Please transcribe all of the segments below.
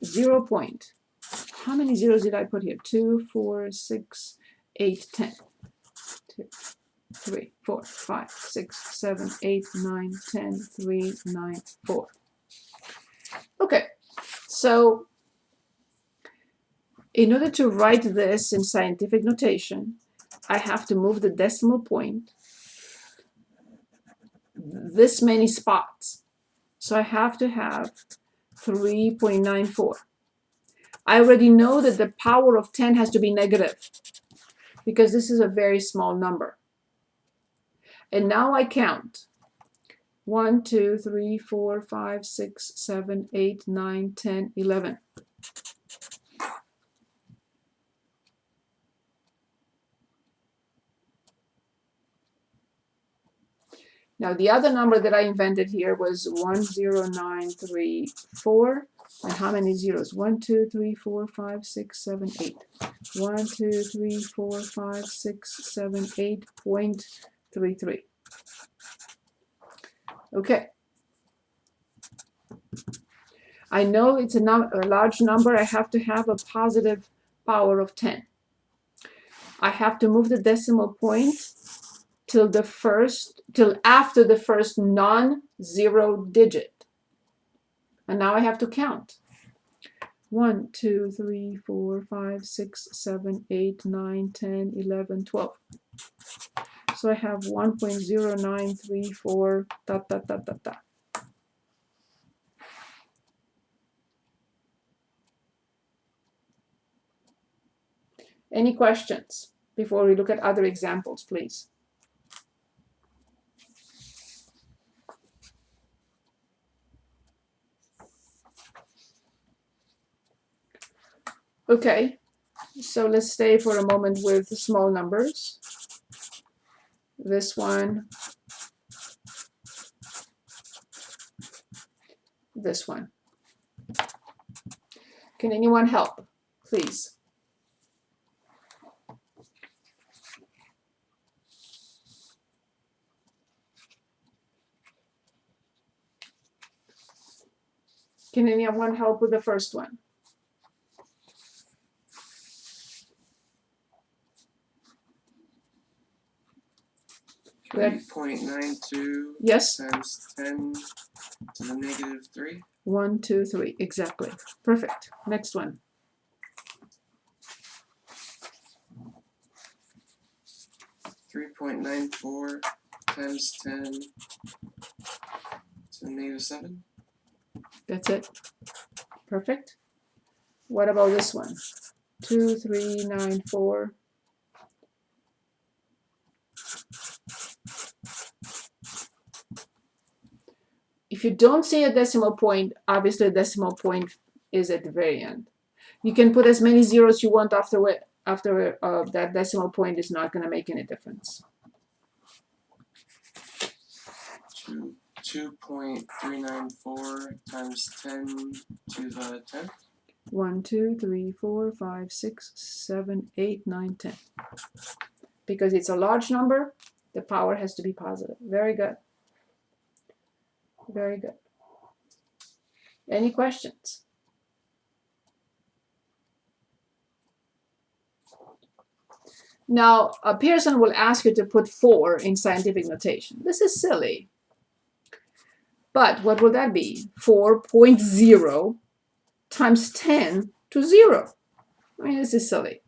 0 point. How many zeros did I put here? 2, 4, 6, 8, 10. 2, 3, 4, 5, 6, 7, 8, 9, 10, 3, 9, 4. Okay, so in order to write this in scientific notation, I have to move the decimal point this many spots. So I have to have 3.94. I already know that the power of 10 has to be negative because this is a very small number. And now I count 1, 2, 3, 4, 5, 6, 7, 8, 9, 10, 11. Now the other number that I invented here was 10934. And how many zeros? 1, 2, 3, 4, 5, 6, 7, 8. 1, 2, 3, 4, 5, 6, 7, 8.33. Okay. I know it's a large number. I have to have a positive power of 10. I have to move the decimal point till after the first non-zero digit. And now I have to count. 1, 2, 3, 4, 5, 6, 7, 8, 9, 10, 11, 12. So I have 1.0934 dot, dot, dot, dot, dot. Any questions before we look at other examples, please? Okay, so let's stay for a moment with small numbers. This one, this one. Can anyone help, please? Can anyone help with the first one? Good. 3.92 yes. times 10 to the negative 3. 1, 2, 3, exactly. Perfect. Next one. 3.94 times 10 to the negative 7. That's it. Perfect. What about this one? 2, 3, 9, 4. If you don't see a decimal point, obviously a decimal point is at the very end. You can put as many zeros you want after that decimal point is not going to make any difference. 2.394 times 10 to the 10th. 1, 2, 3, 4, 5, 6, 7, 8, 9, 10. Because it's a large number, the power has to be positive. Very good. Very good. Any questions? Now, Pearson will ask you to put 4 in scientific notation. This is silly. But what will that be? 4.0 times 10 to 0. I mean, this is silly.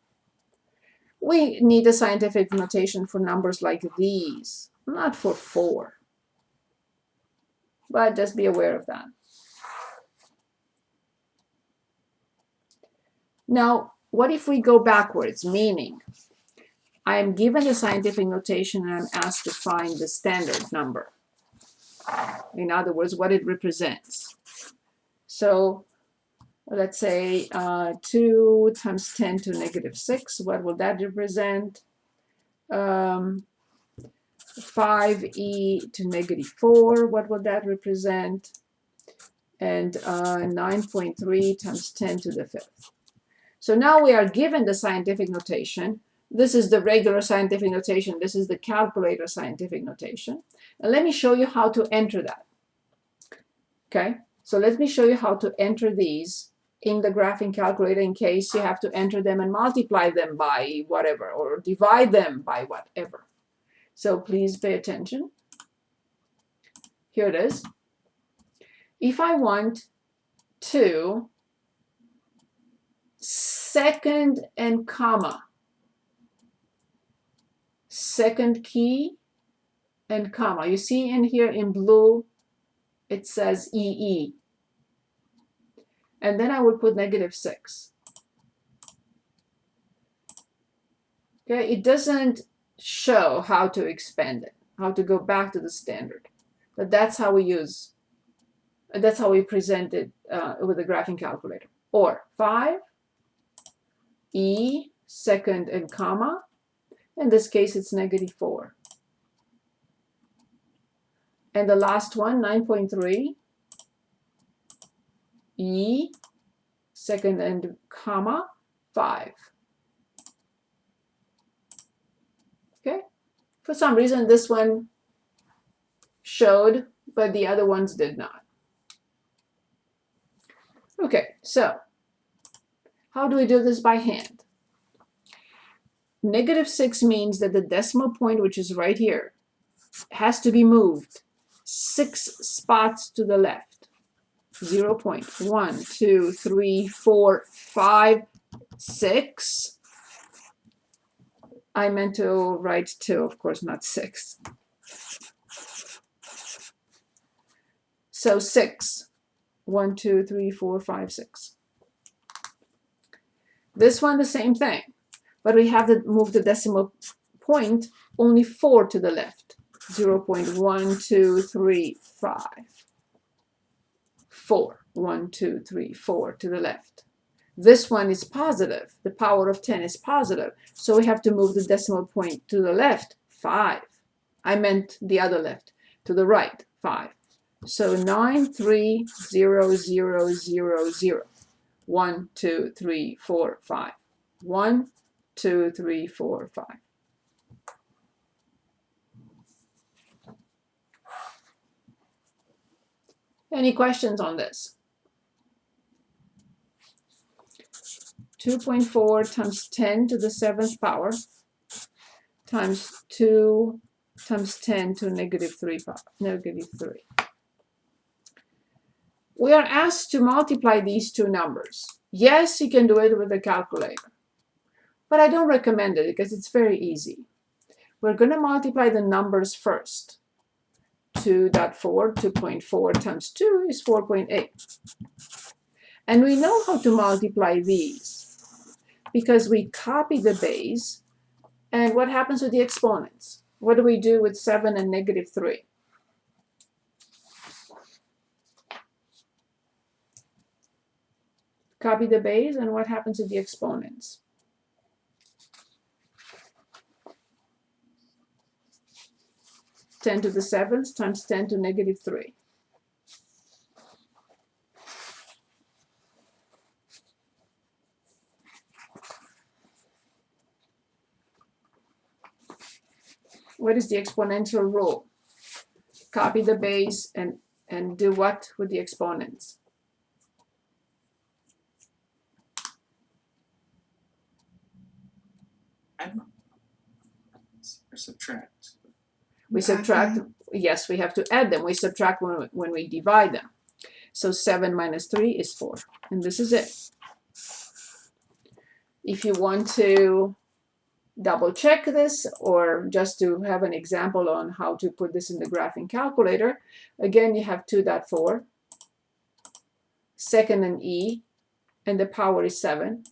We need a scientific notation for numbers like these, not for 4. But just be aware of that. Now, what if we go backwards? Meaning, I am given the scientific notation and I'm asked to find the standard number. In other words, what it represents. So let's say 2 times 10 to negative 6. What will that represent? 5e to negative 4. What will that represent? And 9.3 times 10 to the 5th. So now we are given the scientific notation. This is the regular scientific notation. This is the calculator scientific notation. And let me show you how to enter that. Okay, so let me show you how to enter these in the graphing calculator in case you have to enter them and multiply them by whatever or divide them by whatever. So please pay attention. Here it is. If I want to second and comma, second key and comma. You see in here in blue, it says EE. And then I would put -6. Okay, it doesn't show how to expand it, how to go back to the standard. But that's how we present it with the graphing calculator. Or 5, E, second and comma. In this case, it's -4. And the last one, 9.3, E, second and comma, 5. Okay? For some reason, this one showed, but the other ones did not. Okay, so how do we do this by hand? -6 means that the decimal point, which is right here, has to be moved 6 spots to the left. 0.1, 2, 3, 4, 5, 6. I meant to write 2, of course, not 6. So 6. 1, 2, 3, 4, 5, 6. This one, the same thing. But we have to move the decimal point only 4 to the left. 0.1, 2, 3, 5. 4. 1, 2, 3, 4 to the left. This one is positive. The power of 10 is positive. So we have to move the decimal point to the left, 5. I meant the other left. To the right, 5. So 9, 3, 0, 0, 0, 0. 1, 2, 3, 4, 5. 1, 2, 3, 4, 5. Any questions on this? 2.4 times 10 to the 7th power times 2 times 10 to -3 power, -3. We are asked to multiply these two numbers. Yes, you can do it with a calculator, but I don't recommend it because it's very easy. We're going to multiply the numbers first. 2.4 times 2 is 4.8. And we know how to multiply these because we copy the base. And what happens with the exponents? What do we do with 7 and -3? Copy the base, and what happens with the exponents? (10 to the 7th times 10 to -3). What is the exponential rule? Copy the base and do what with the exponents? Add or subtract. We subtract, yes, we have to add them. We subtract when we divide them. So 7 minus 3 is 4. And this is it. If you want to double check this or just to have an example on how to put this in the graphing calculator, again, you have 2.4, second and E, and the power is 7.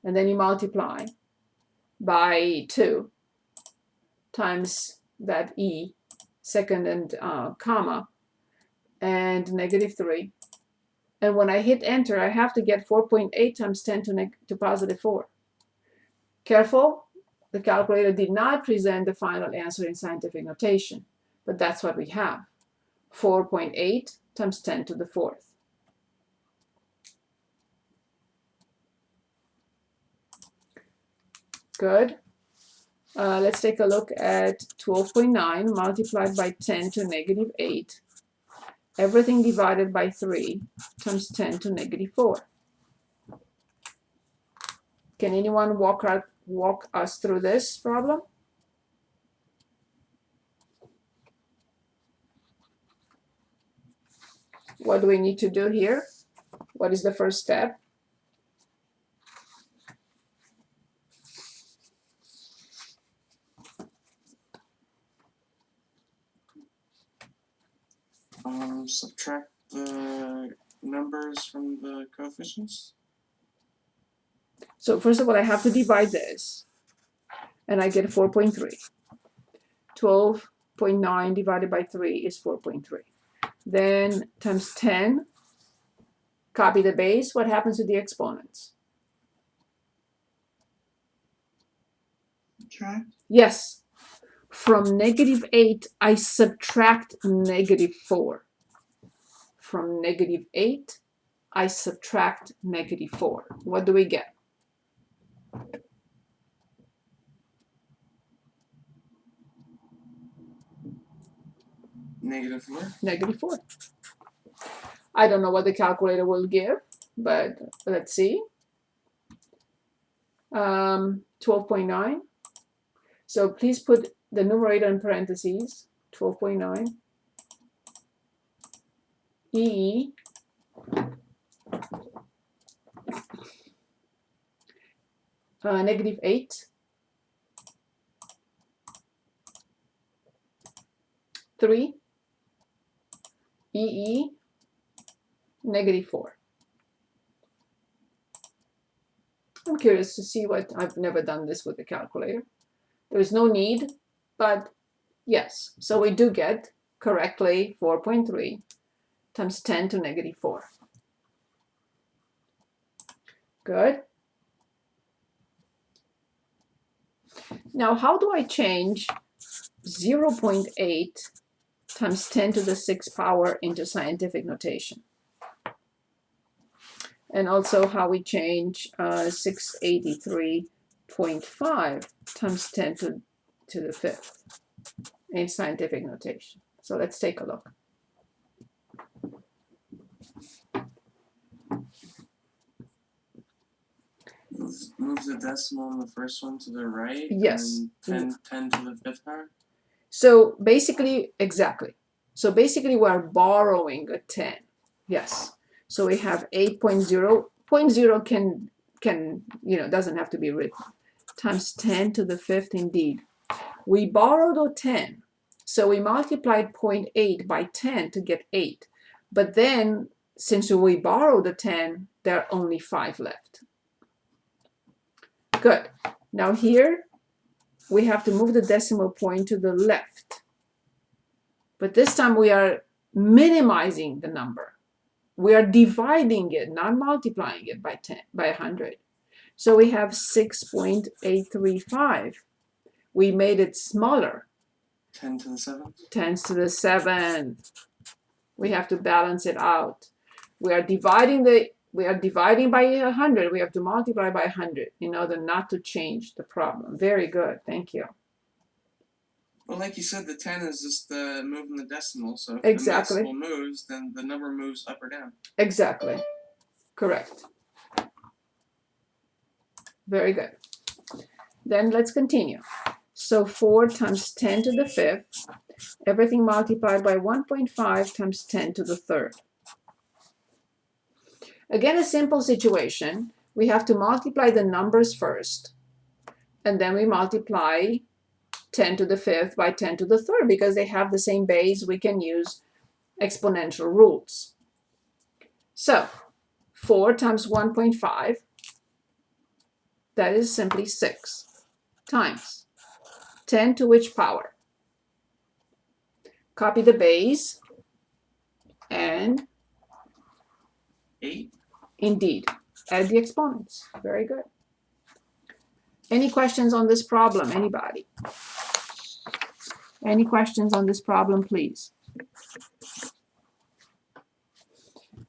And then you multiply by 2 times that E, second and comma, and -3. And when I hit enter, I have to get 4.8 times 10 to +4. Careful, the calculator did not present the final answer in scientific notation, but that's what we have. 4.8 times 10 to the 4th. Good. Let's take a look at 12.9 multiplied by 10 to -8. Everything divided by 3 times 10 to -4. Can anyone walk us through this problem? What do we need to do here? What is the first step? Subtract the numbers from the coefficients. So first of all, I have to divide this, and I get 4.3. 12.9 divided by 3 is 4.3. Then times 10, copy the base. What happens to the exponents? Subtract. Yes. From -8, I subtract -4. From -8, I subtract -4. What do we get? -4. -4. I don't know what the calculator will give, but let's see. 12.9. So please put the numerator in parentheses, 12.9. EE -8. 3. EE -4. I'm curious to see what, I've never done this with the calculator. There's no need, but yes. So we do get correctly 4.3 times 10 to -4. Good. Now, how do I change 0.8 times 10 to the 6th power into scientific notation? And also how we change 683.5 times 10 to the 5th in scientific notation. So let's take a look. Move the decimal in the first one to the right. Yes. And 10 to the 5th power. So basically, exactly. So basically, we're borrowing a 10. Yes. So we have 8.0. 0.0 can doesn't have to be written. Times 10 to the 5th, indeed. We borrowed a 10. So we multiplied 0.8 by 10 to get 8. But then, since we borrowed a 10, there are only 5 left. Good. Now here, we have to move the decimal point to the left. But this time we are minimizing the number. We are dividing it, not multiplying it by 100. So we have 6.835. We made it smaller. 10 to the 7th? 10 to the 7th. We have to balance it out. We are dividing by 100. We have to multiply by 100 in order not to change the problem. Very good. Thank you. Well, like you said, the 10 is just moving the decimal. So if Exactly. the decimal moves, then the number moves up or down. Exactly. Correct. Very good. Then let's continue. So 4 times 10 to the 5th, everything multiplied by 1.5 times 10 to the 3rd. Again, a simple situation. We have to multiply the numbers first, and then we multiply 10 to the 5th by 10 to the 3rd. Because they have the same base, we can use exponential rules. So 4 times 1.5, that is simply 6, times 10 to which power? Copy the base, and 8. Indeed, add the exponents. Very good. Any questions on this problem? Anybody? Any questions on this problem, please?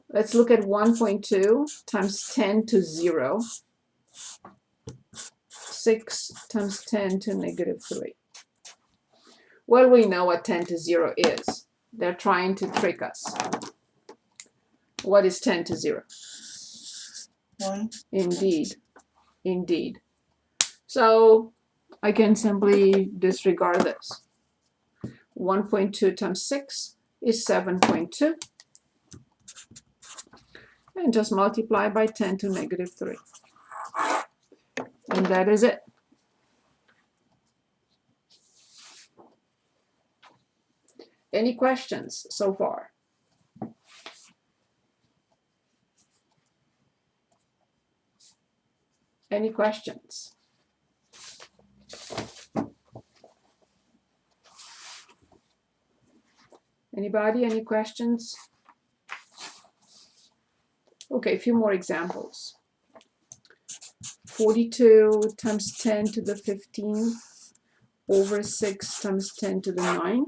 Let's look at 1.2 times 10 to 0. 6 times 10 to -3. Well, we know what 10 to 0 is. They're trying to trick us. What is 10 to 0? 1. Indeed. indeed. So I can simply disregard this. 1.2 times 6 is 7.2. And just multiply by 10 to negative 3. And that is it. Any questions so far? Any questions? Anybody? Any questions? Okay, a few more examples. 42 times 10 to the 15 over 6 times 10 to the 9.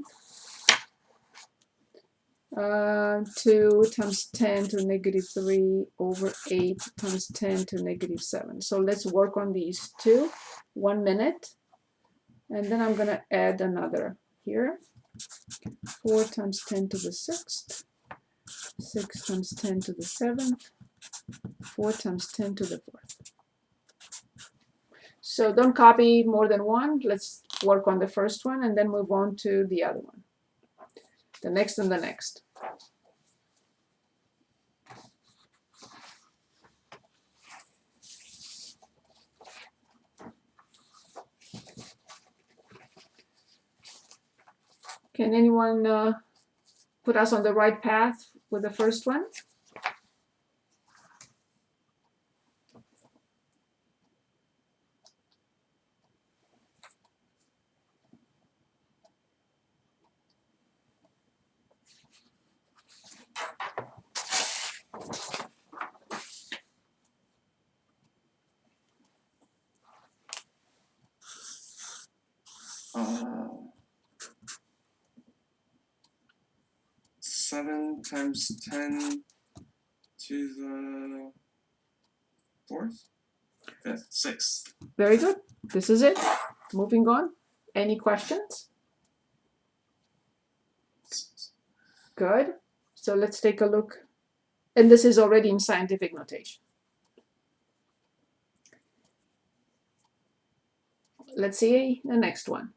2 times 10 to negative 3 over 8 times 10 to negative 7. So let's work on these two. 1 minute. And then I'm going to add another here. 4 times 10 to the 6th. 6 times 10 to the 7th. 4 times 10 to the 4th. So don't copy more than one. Let's work on the first one and then move on to the other one. The next and the next. Can anyone put us on the right path with the first one? Uh, 7 times 10 to the 4th? 5th, 6th. Very good. This is it. Moving on. Any questions? Good. So let's take a look. And this is already in scientific notation. Let's see the next one.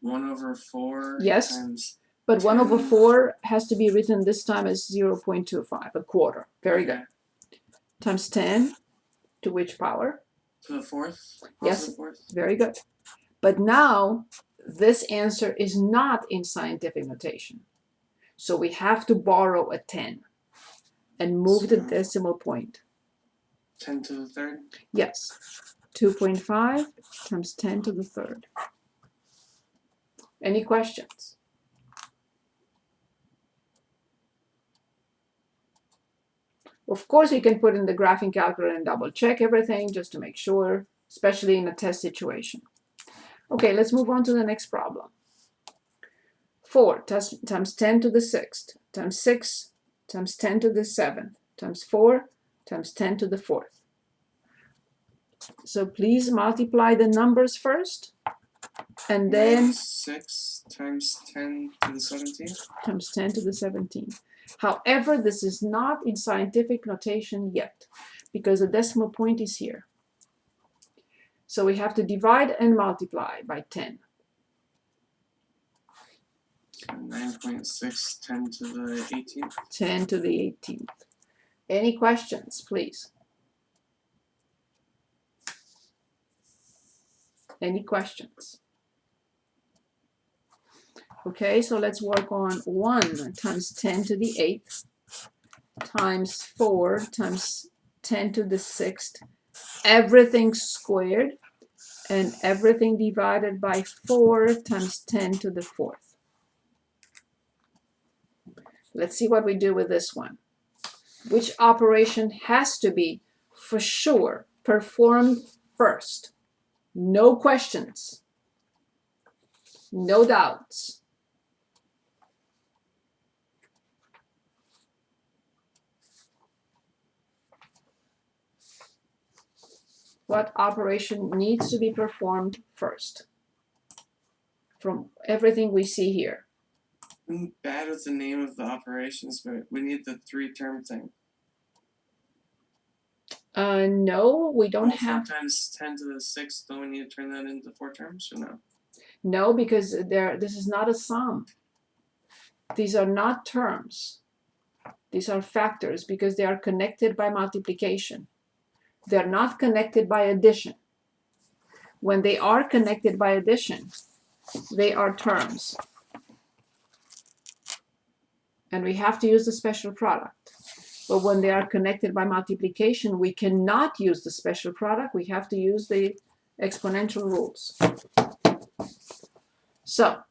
One over 4 Yes. times But 1 over 10. 4 has to be written this time as 0.25, a quarter. Very Okay. good. Times 10 to which power? To the 4th? Yes. Positive 4th? Very good. But now this answer is not in scientific notation. So we have to borrow a 10 and move the So- decimal point. 10 to the 3rd? Yes. 2.5 times 10 to the 3rd. Any questions? Of course, you can put in the graphing calculator and double check everything just to make sure, especially in a test situation. Okay, let's move on to the next problem. 4 times 10 to the 6th times 6 times 10 to the 7th times 4 times 10 to the 4th. So please multiply the numbers first and then 6 times 10 to the 17th? times 10 to the 17th. However, this is not in scientific notation yet because the decimal point is here. So we have to divide and multiply by 10. 9.6, 10 to the 18th. 10 to the 18th. Any questions, please? Any questions? Okay, so let's work on 1 times 10 to the 8th times 4 times 10 to the 6th. Everything squared and everything divided by 4 times 10 to the 4th. Let's see what we do with this one. Which operation has to be, for sure, performed first? No questions. No doubts. What operation needs to be performed first? from everything we see here. I'm bad with the name of the operations, but we need the 3-term thing. No, we don't have. 4 times 10 to the 6th, don't we need to turn that into 4 terms or no? No, because this is not a sum. These are not terms. These are factors because they are connected by multiplication. They're not connected by addition. When they are connected by addition, they are terms. And we have to use the special product. But when they are connected by multiplication, we cannot use the special product. We have to use the exponential rules. So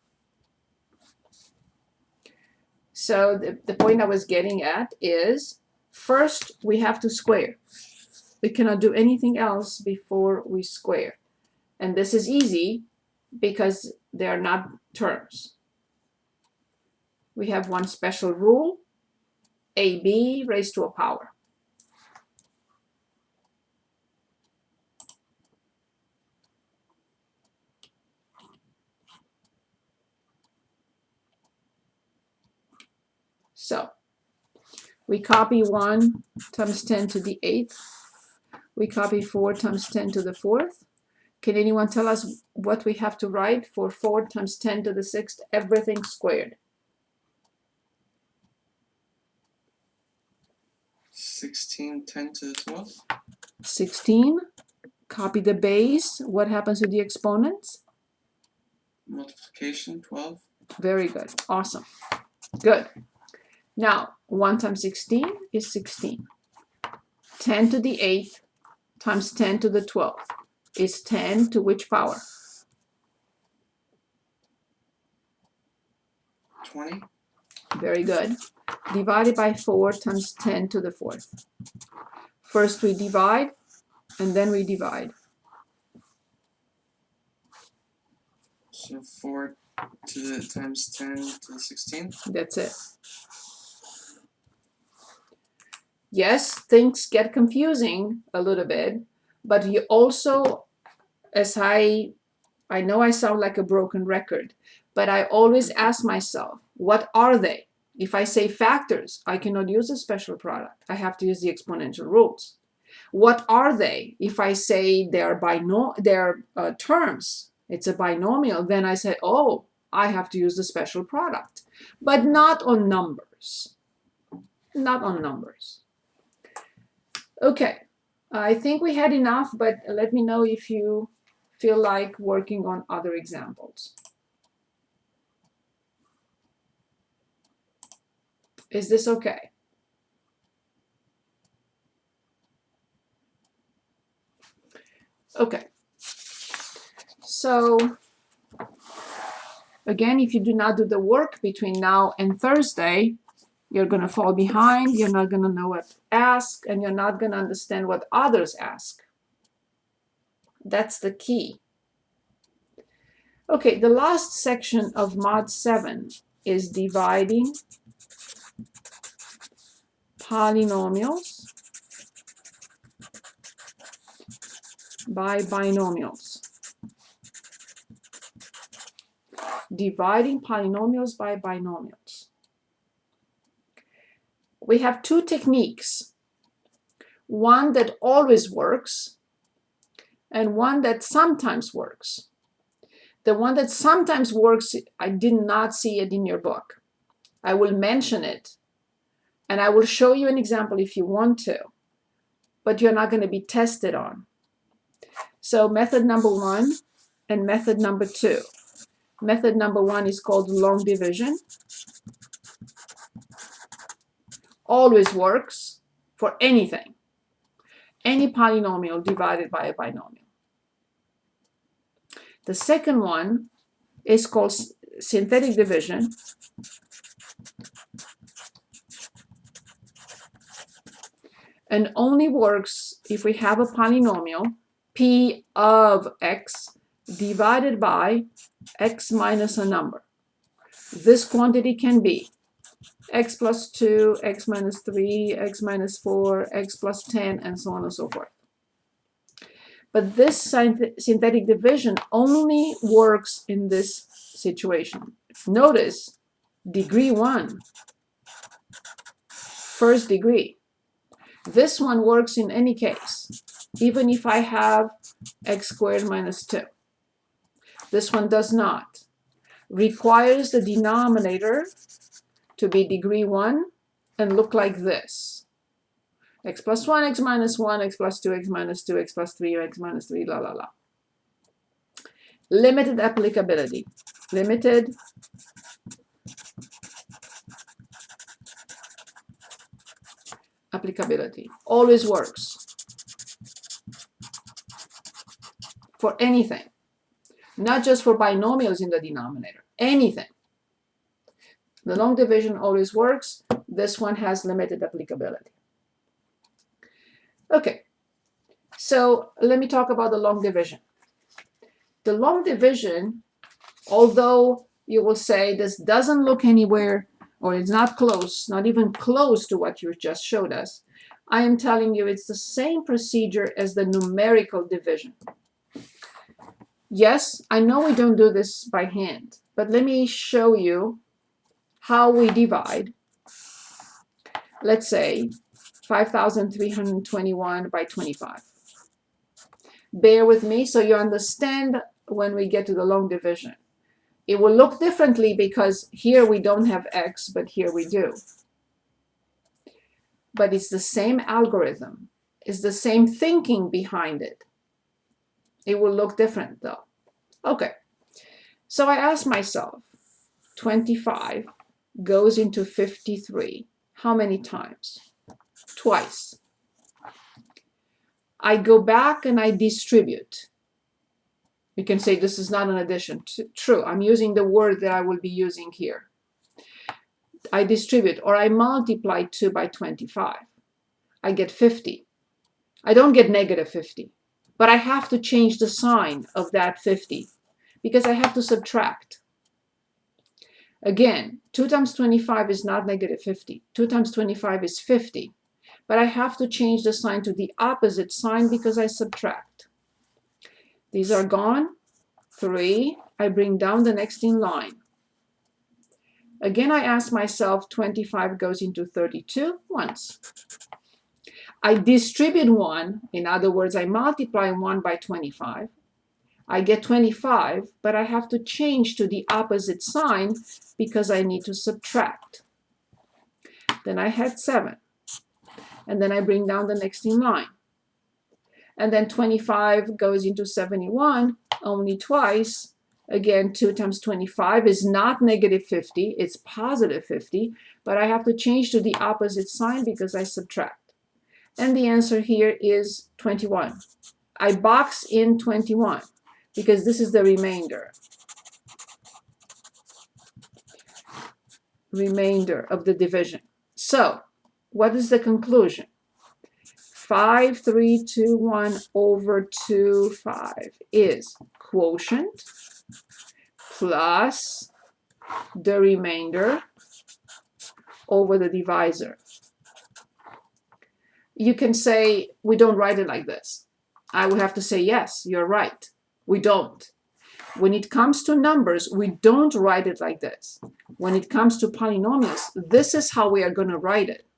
the point I was getting at is, first we have to square. We cannot do anything else before we square. And this is easy because they are not terms. We have one special rule, AB raised to a power. So we copy 1 times 10 to the 8th. We copy 4 times 10 to the 4th. Can anyone tell us what we have to write for 4 times 10 to the 6th? Everything squared. 16, 10 to the 12th. 16. Copy the base. What happens to the exponents? Multiplication, 12. Very good. Awesome. Good. Now, 1 times 16 is 16. 10 to the 8th times 10 to the 12th is 10 to which power? 20. Very good. Divided by 4 times 10 to the 4th. First we divide, and then we divide. So 4 to the times 10 to the 16. That's it. Yes, things get confusing a little bit, but you also, as I know I sound like a broken record, but I always ask myself, what are they? If I say factors, I cannot use a special product. I have to use the exponential rules. What are they? If I say they're terms, it's a binomial, then I say, oh, I have to use the special product, but not on numbers. Not on numbers. Okay, I think we had enough, but let me know if you feel like working on other examples. Is this okay? Okay. So again, if you do not do the work between now and Thursday, you're going to fall behind, you're not going to know what to ask, and you're not going to understand what others ask. That's the key. Okay, the last section of Mod 7 is dividing polynomials by binomials. Dividing polynomials by binomials. We have two techniques. One that always works and one that sometimes works. The one that sometimes works, I did not see it in your book. I will mention it and I will show you an example if you want to, but you're not going to be tested on. So method number 1 and method number 2. Method number 1 is called long division. Always works for anything. Any polynomial divided by a binomial. The second one is called synthetic division. And only works if we have a polynomial p of x divided by x minus a number. This quantity can be x plus 2, x minus 3, x minus 4, x plus 10, and so on and so forth. But this synthetic division only works in this situation. Notice degree 1, first degree. This one works in any case, even if I have x squared minus 2. This one does not. Requires the denominator to be degree 1 and look like this. X plus 1, x minus 1, x plus 2, x minus 2, x plus 3, x minus 3, la la la. Limited applicability. Limited applicability. Always works. For anything. Not just for binomials in the denominator. Anything. The long division always works. This one has limited applicability. Okay, so let me talk about the long division. The long division, although you will say this doesn't look anywhere, or it's not close, not even close to what you just showed us, I am telling you it's the same procedure as the numerical division. Yes, I know we don't do this by hand, but let me show you how we divide. Let's say 5,321 by 25. Bear with me so you understand when we get to the long division. It will look differently because here we don't have x, but here we do. But it's the same algorithm. It's the same thinking behind it. It will look different though. Okay, so I asked myself, 25 goes into 53. How many times? Twice. I go back and I distribute. You can say this is not an addition. True, I'm using the word that I will be using here. I distribute, or I multiply 2 by 25. I get 50. I don't get negative 50, but I have to change the sign of that 50 because I have to subtract. Again, 2 times 25 is not negative 50. 2 times 25 is 50. But I have to change the sign to the opposite sign because I subtract. These are gone. 3. I bring down the next in line. Again, I ask myself, 25 goes into 32 once. I distribute 1. In other words, I multiply 1 by 25. I get 25, but I have to change to the opposite sign because I need to subtract. Then I had 7. And then I bring down the next in line. And then 25 goes into 71 only twice. Again, 2 times 25 is not negative 50, it's positive 50, but I have to change to the opposite sign because I subtract. And the answer here is 21. I box in 21 because this is the remainder. Remainder of the division. So, what is the conclusion? 5321 over 25 is quotient plus the remainder over the divisor. You can say, we don't write it like this. I would have to say, yes, you're right. We don't. When it comes to numbers, we don't write it like this. When it comes to polynomials, this is how we are going to write it.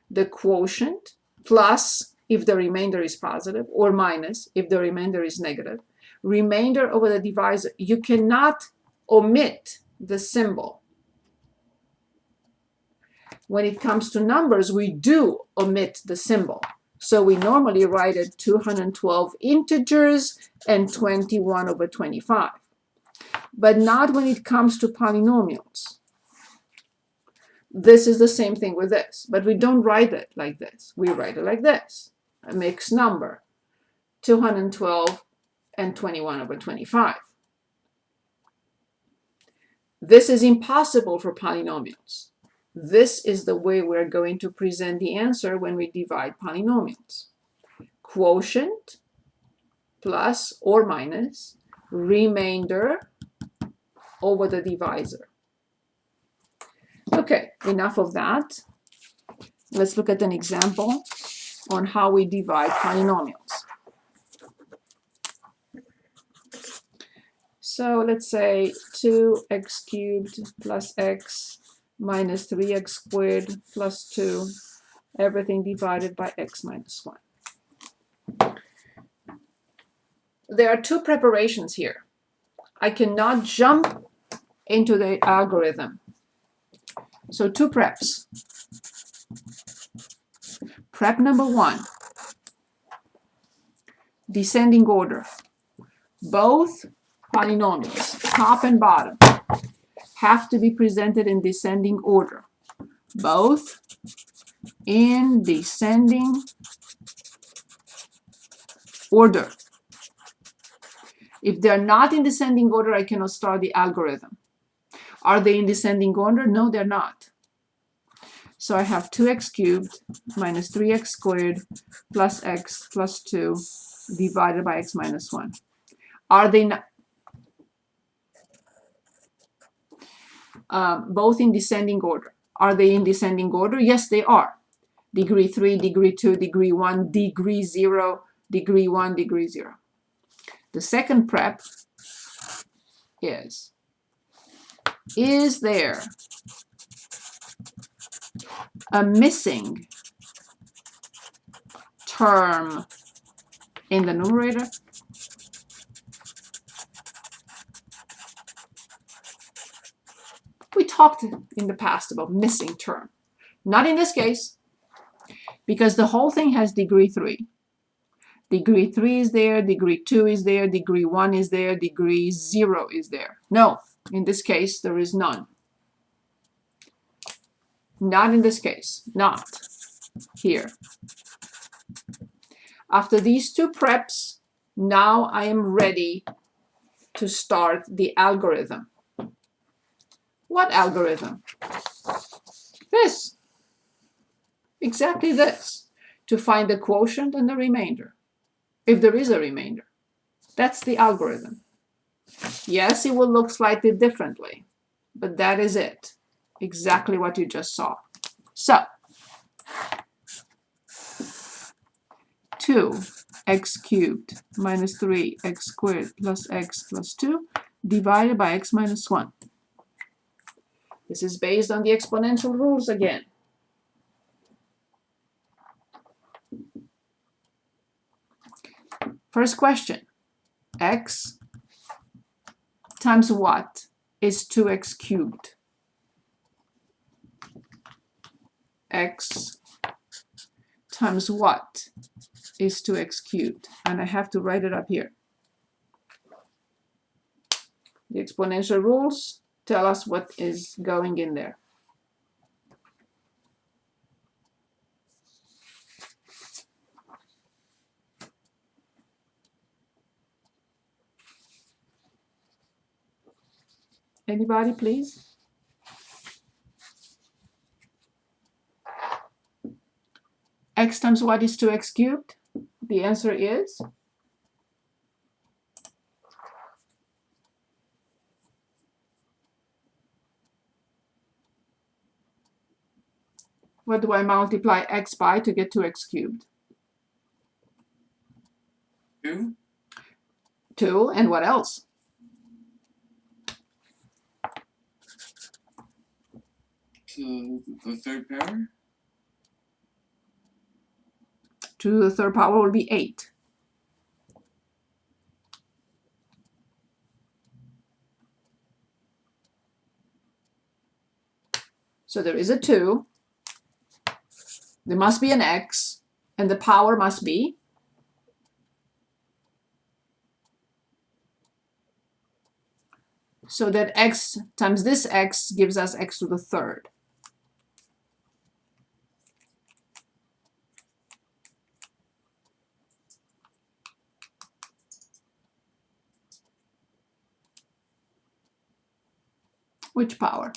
The quotient plus if the remainder is positive, or minus if the remainder is negative. Remainder over the divisor. You cannot omit the symbol. When it comes to numbers, we do omit the symbol. So we normally write it 212 integers and 21 over 25. But not when it comes to polynomials. This is the same thing with this, but we don't write it like this. We write it like this, a mixed number, 212 and 21 over 25. This is impossible for polynomials. This is the way we're going to present the answer when we divide polynomials. Quotient plus or minus remainder over the divisor. Okay, enough of that. Let's look at an example on how we divide polynomials. So let's say 2x cubed plus x minus 3x squared plus 2, everything divided by x minus 1. There are two preparations here. I cannot jump into the algorithm. So two preps. Prep number 1, descending order. Both polynomials, top and bottom, have to be presented in descending order. Both in descending order. If they're not in descending order, I cannot start the algorithm. Are they in descending order? No, they're not. So I have 2x cubed minus 3x squared plus x plus 2 divided by x minus 1. Are they not? Both in descending order. Are they in descending order? Yes, they are. Degree 3, degree 2, degree 1, degree 0, degree 1, degree 0. The second prep is there a missing term in the numerator? We talked in the past about missing term. Not in this case, because the whole thing has degree 3. Degree 3 is there, degree 2 is there, degree 1 is there, degree 0 is there. No, in this case, there is none. Not in this case, not here. After these two preps, now I am ready to start the algorithm. What algorithm? This. Exactly this. To find the quotient and the remainder. If there is a remainder. That's the algorithm. Yes, it will look slightly differently, but that is it. Exactly what you just saw. So, 2x cubed minus 3x squared plus x plus 2 divided by x minus 1. This is based on the exponential rules again. First question, x times what is 2x cubed? X times what is 2x cubed? And I have to write it up here. The exponential rules tell us what is going in there. Anybody, please? X times what is 2x cubed? The answer is what do I multiply x by to get 2x cubed? 2. 2, and what else? To the third power. 2 to the third power will be 8. So there is a 2. There must be an x, and the power must be so that x times this x gives us x to the third. Which power?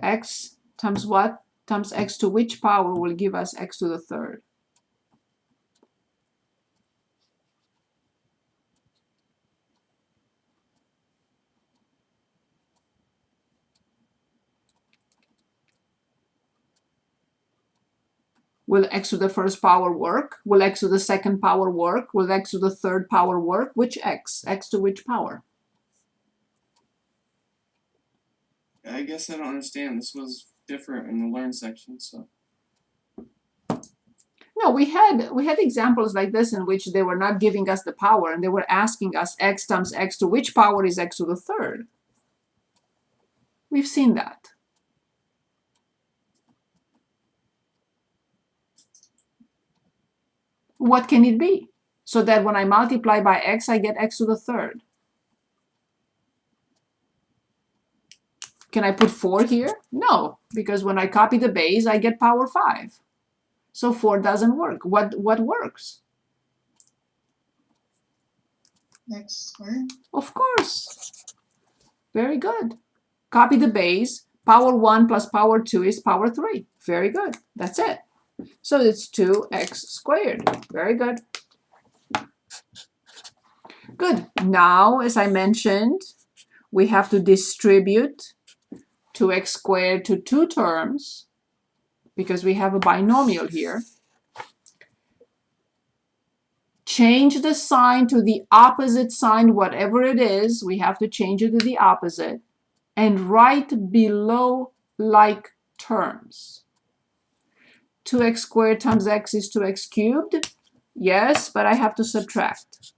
X times what times x to which power will give us x to the third? Will x to the first power work? Will x to the second power work? Will x to the third power work? Which x? X to which power? I guess I don't understand. This was different in the learn section, so. No, we had examples like this in which they were not giving us the power and they were asking us x times x to which power is x to the third. We've seen that. What can it be? So that when I multiply by x, I get x to the third. Can I put 4 here? No, because when I copy the base, I get power 5. So 4 doesn't work. What works? X squared. Of course. Very good. Copy the base. Power 1 plus power 2 is power 3. Very good. That's it. So it's 2x squared. Very good. Good. Now, as I mentioned, we have to distribute 2x squared to 2 terms because we have a binomial here. Change the sign to the opposite sign, whatever it is. We have to change it to the opposite. And write below like terms. 2x squared times x is 2x cubed. Yes, but I have to subtract.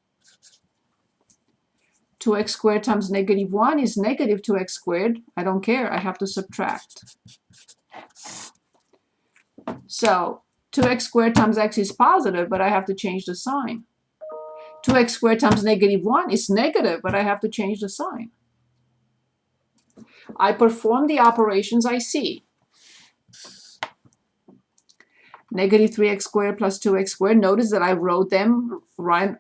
2x squared times negative 1 is negative 2x squared. I don't care. I have to subtract. So 2x squared times x is positive, but I have to change the sign. 2x squared times negative 1 is negative, but I have to change the sign. I perform the operations I see. Negative 3x squared plus 2x squared. Notice that I wrote them right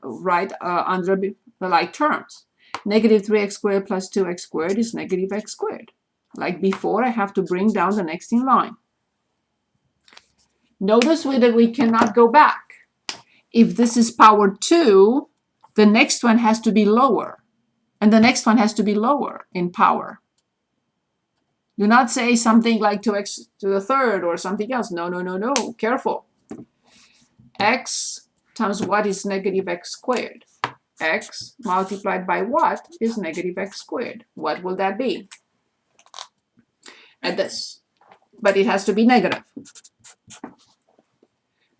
under the like terms. Negative 3x squared plus 2x squared is negative x squared. Like before, I have to bring down the next in line. Notice that we cannot go back. If this is power 2, the next one has to be lower. And the next one has to be lower in power. Do not say something like 2x to the third or something else. No, no, no, no. Careful. X times what is negative x squared? X multiplied by what is negative x squared? What will that be? And this, but it has to be negative.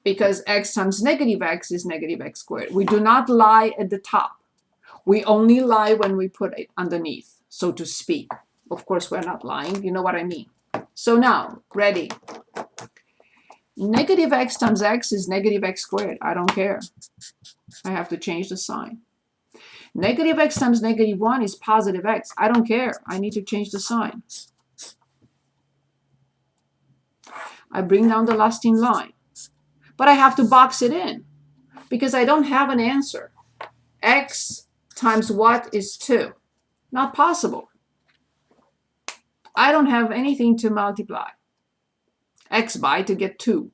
Because x times negative x is negative x squared. We do not lie at the top. We only lie when we put it underneath, so to speak. Of course, we're not lying. You know what I mean. So now, ready. Negative x times x is negative x squared. I don't care. I have to change the sign. Negative x times negative 1 is positive x. I don't care. I need to change the sign. I bring down the last in line. But I have to box it in because I don't have an answer. X times what is 2? Not possible. I don't have anything to multiply x by to get 2.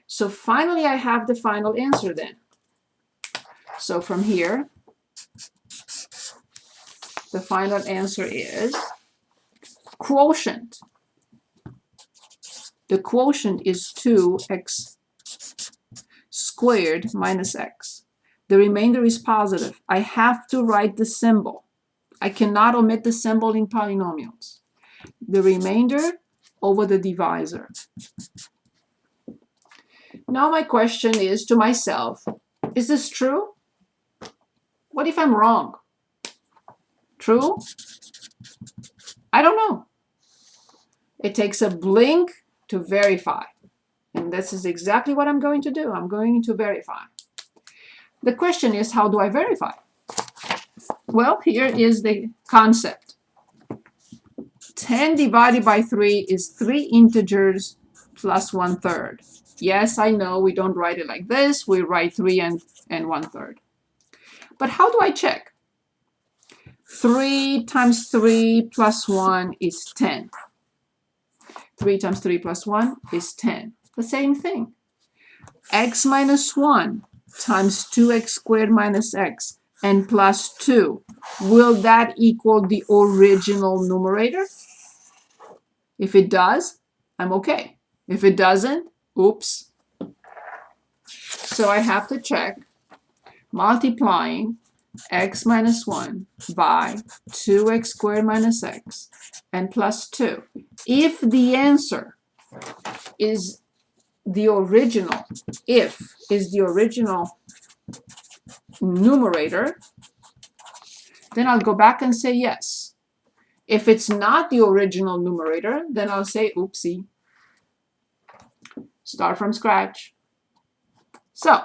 So finally, I have the final answer then. So from here, the final answer is quotient. The quotient is 2x squared minus x. The remainder is positive. I have to write the symbol. I cannot omit the symbol in polynomials. The remainder over the divisor. Now my question is to myself, is this true? What if I'm wrong? True? I don't know. It takes a blink to verify. And this is exactly what I'm going to do. I'm going to verify. The question is, how do I verify? Well, here is the concept. 10 divided by 3 is 3 integers plus 1/3. Yes, I know we don't write it like this. We write 3 and 1/3. But how do I check? 3 times 3 plus 1 is 10. 3 times 3 plus 1 is 10. The same thing. X minus 1 times 2x squared minus x and plus 2. Will that equal the original numerator? If it does, I'm okay. If it doesn't, Oops. So I have to check multiplying x minus 1 by 2x squared minus x and plus 2. If the answer is the original, if is the original numerator, then I'll go back and say yes. If it's not the original numerator, then I'll say oopsie. Start from scratch. So,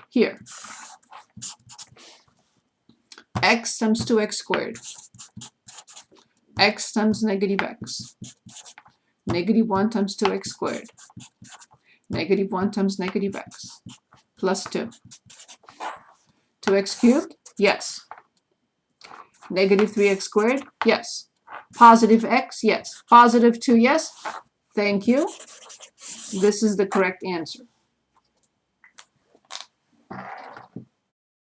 here, x times 2x squared, x times negative x, negative 1 times 2x squared, negative 1 times negative x, plus 2. 2x cubed? Yes. Negative 3x squared? Yes. Positive x? Yes. Positive 2? Yes. Thank you. This is the correct answer.